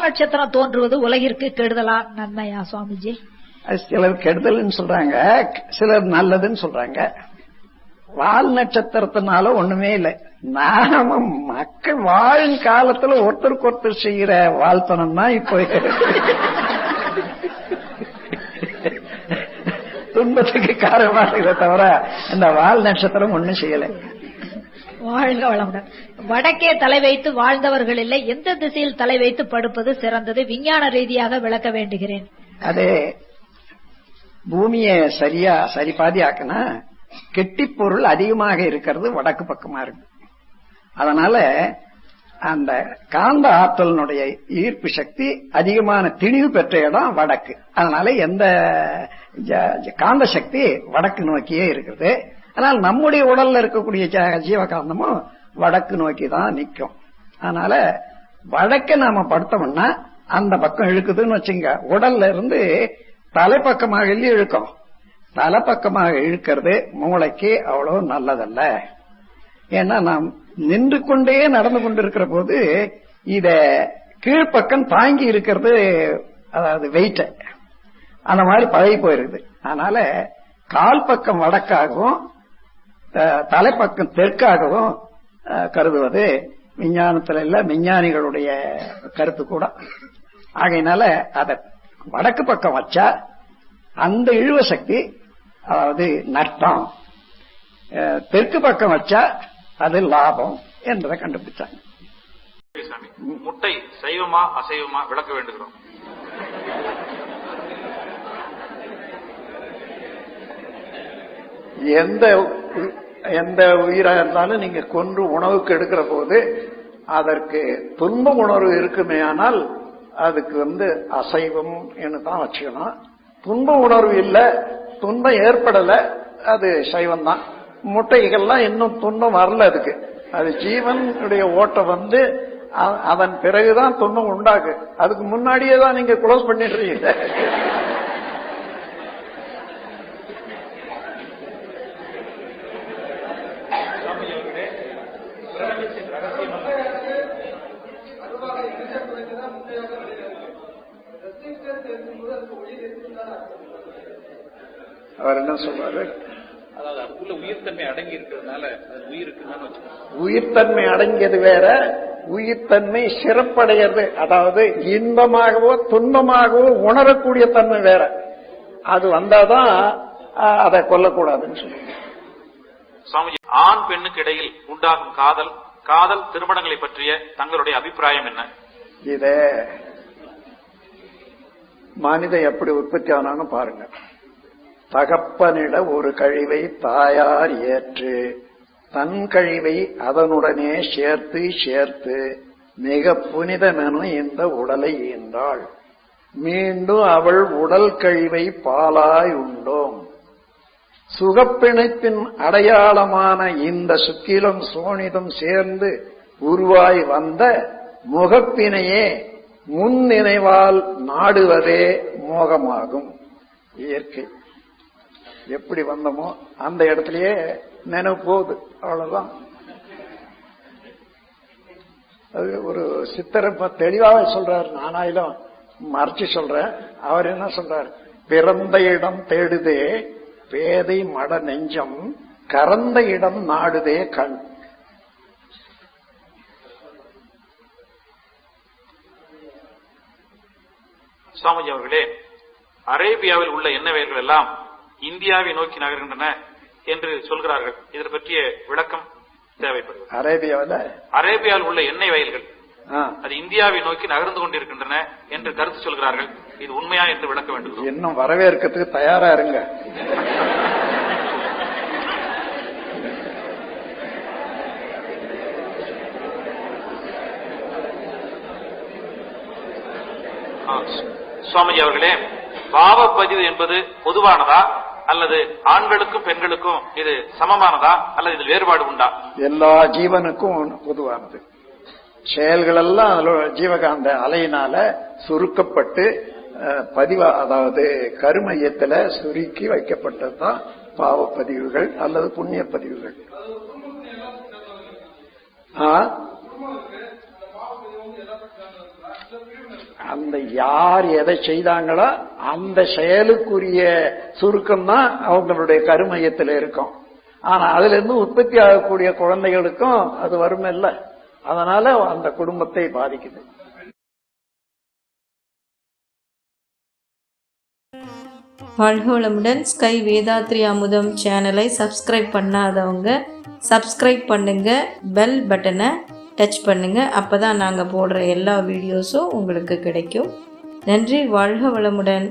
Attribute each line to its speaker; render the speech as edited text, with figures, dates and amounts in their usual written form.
Speaker 1: நட்சத்திரம் தோன்றுவது உலகிற்கு கெடுதலா நன்மையா சுவாமிஜி?
Speaker 2: சிலர் கெடுதல்னு சொல்றாங்க, சிலர் நல்லதுன்னு சொல்றாங்க. வால் நட்சத்திரத்தினால ஒண்ணுமே இல்லை. நாம மக்கள் வாழும் காலத்துல ஒருத்தருக்கு ஒருத்தர் செய்யற வாழ்த்தனம் தான் இப்போ துன்பத்துக்கு காரணமாக தவிர இந்த வால் நட்சத்திரம் ஒண்ணும் செய்யலை.
Speaker 1: வாழ்க வளமுடன். வடக்கே தலை வைத்து வாழ்ந்தவர்கள் இல்லை, எந்த திசையில் தலை வைத்து படுப்பது சிறந்தது? விஞ்ஞான ரீதியாக விளக்க வேண்டுகிறேன்.
Speaker 2: அதே பூமியை சரி பாதி ஆக்குனா கெட்டி பொருள் அதிகமாக இருக்கிறது வடக்கு பக்கமா இருக்கு. அதனால அந்த காந்த ஆற்றலினுடைய ஈர்ப்பு சக்தி அதிகமான திணிவு பெற்ற இடம் வடக்கு. அதனால எந்த காந்த சக்தி வடக்கு நோக்கியே இருக்கிறது. ஆனால் நம்முடைய உடல்ல இருக்கக்கூடிய ஜீவகாந்தமும் வடக்கு நோக்கி தான் நிற்கும். அதனால வடக்க நாம படுத்தோம்னா அந்த பக்கம் இழுக்குதுன்னு வச்சுங்க, உடல்ல இருந்து தலைப்பக்கமாக இழுக்கும். தலைப்பக்கமாக இழுக்கிறது மூளைக்கு அவ்வளவு நல்லதல்ல. ஏன்னா நாம் நின்று கொண்டே நடந்து கொண்டிருக்கிற போது இத கீழ்ப்பக்கம் தாங்கி இருக்கிறது, அதாவது வெயிட் அந்த மாதிரி பழகி போயிருக்குது. அதனால கால் பக்கம் வடக்காகவும் தலைப்பக்கம் தெற்காகவும் கருதுவது விஞ்ஞானத்துல இல்ல, விஞ்ஞானிகளுடைய கருத்து கூட. ஆகையினால அத வடக்கு பக்கம் வச்சா அந்த இழுவ சக்தி, அதாவது நஷ்டம், தெற்கு பக்கம் வச்சா அது லாபம் என்பதை கண்டுபிடிச்சாங்க.
Speaker 3: முட்டை சைவமா அசைவமா விளக்க வேண்டுகிறோம்.
Speaker 2: எந்த உயிரா இருந்தாலும் நீங்க கொன்று உணவுக்கு எடுக்கிற போது அதற்கு துன்ப உணர்வு இருக்குமே, ஆனால் அதுக்கு அசைவம் என்று தான் வச்சுக்கணும். துன்ப உணர்வு இல்ல, துன்பம் ஏற்படல, அது சைவம் தான். முட்டைகள்லாம் இன்னும் துன்பம் வரல, அதுக்கு அது ஜீவனுடைய ஓட்டம் அதன் பிறகுதான் துன்பம் உண்டாக்கு. அதுக்கு முன்னாடியே தான் நீங்க க்ளோஸ் பண்ணிடுறீங்க. அவர் என்ன சொல்றாரு?
Speaker 3: அதாவது அதுக்குள்ள உயிர்த்தன்மை அடங்கி இருக்கிறதுனால
Speaker 2: உயிர்த்தன்மை அடங்கியது வேற, உயிர்த்தன்மை சிறப்படைகிறது, அதாவது இன்பமாகவோ துன்பமாகவோ உணரக்கூடிய தன்மை வேற. அது வந்தாதான் அதை கொல்லக்கூடாதுன்னு சொல்லுங்க.
Speaker 3: சுவாமிஜி, ஆண் பெண்ணுக்கு இடையில் உண்டாகும் காதல் திருமணங்களை பற்றிய தங்களுடைய அபிப்பிராயம் என்ன?
Speaker 2: இத மனித எப்படி உற்பத்தி ஆனான்னு பாருங்க. தகப்பனிட ஒரு கழிவை தாயார் ஏற்று தன் கழிவை அதனுடனே சேர்த்து மிக புனிதமென இந்த உடலை ஈந்தாள். மீண்டும் அவள் உடல் கழிவை பாலாய் உண்டோம். சுகப்பிணைப்பின் அடையாளமான இந்த சுக்கிலம் சோனிதம் சேர்ந்து உருவாய் வந்த முகப்பினையே முன் நினைவால் நாடுவதே மோகமாகும். இயற்கை எப்படி வந்தமோ அந்த இடத்திலேயே நினைவு போகுது, அவ்வளவுதான். அது ஒரு சித்தர் தெளிவாக சொல்றாரு, நானாயிலும் மறைச்சு சொல்றேன். அவர் என்ன சொல்றாரு? பிறந்த இடம் தேடுதே பேதை மட நெஞ்சம், கறந்த இடம் நாடுதே கண்.
Speaker 3: சுவாமிஜி அவர்களே, அரேபியாவில் உள்ள எண்ணெய் வயல்கள் எல்லாம் இந்தியாவை நோக்கி நகர்கின்றன என்று சொல்கிறார்கள். இதை பற்றிய விளக்கம் தேவைப்படுகிறது. அரேபியாவில் உள்ள எண்ணெய் வயல்கள் அது இந்தியாவை நோக்கி நகர்ந்து கொண்டிருக்கின்றன என்று கருத்து சொல்கிறார்கள். இது உண்மையா என்று விளக்க வேண்டும்.
Speaker 2: இன்னும் வரவேற்கிறதுக்கு தயாரா இருங்க.
Speaker 3: சுவாமிஜி அவர்களே, பாவப்பதிவு என்பது பொதுவானதா அல்லது ஆண்களுக்கும் பெண்களுக்கும் இது சமமானதா அல்லது இதில் வேறுபாடு உண்டா?
Speaker 2: எல்லா ஜீவனுக்கும் பொதுவானது. செயல்கள் எல்லாம் ஜீவகாந்த அலையினால சுருக்கப்பட்டு அதாவது கருமையத்துல சுருக்கி வைக்கப்பட்டதுதான் பாவப்பதிவுகள் அல்லது புண்ணிய பதிவுகள். அந்த யார் எதை செய்தாங்களோ அந்த செயலுக்குரிய சுருக்கம் தான் அவங்களுடைய கருமையத்தில் இருக்கும். ஆனா அதுல இருந்து உற்பத்தி ஆகக்கூடிய குழந்தைகளுக்கும் அது வறுமை இல்லை. அதனால அந்த குடும்பத்தை பாதிக்குது.
Speaker 4: வாழ்க வளமுடன். ஸ்கை வேதாத்ரி அமுதம் சேனலை சப்ஸ்கிரைப் பண்ணாதவங்க சப்ஸ்கிரைப் பண்ணுங்க, பெல் பட்டனை டச் பண்ணுங்க. அப்பதான் நாங்கள் போடுற எல்லா வீடியோஸும் உங்களுக்கு கிடைக்கும். நன்றி. வாழ்க வளமுடன்.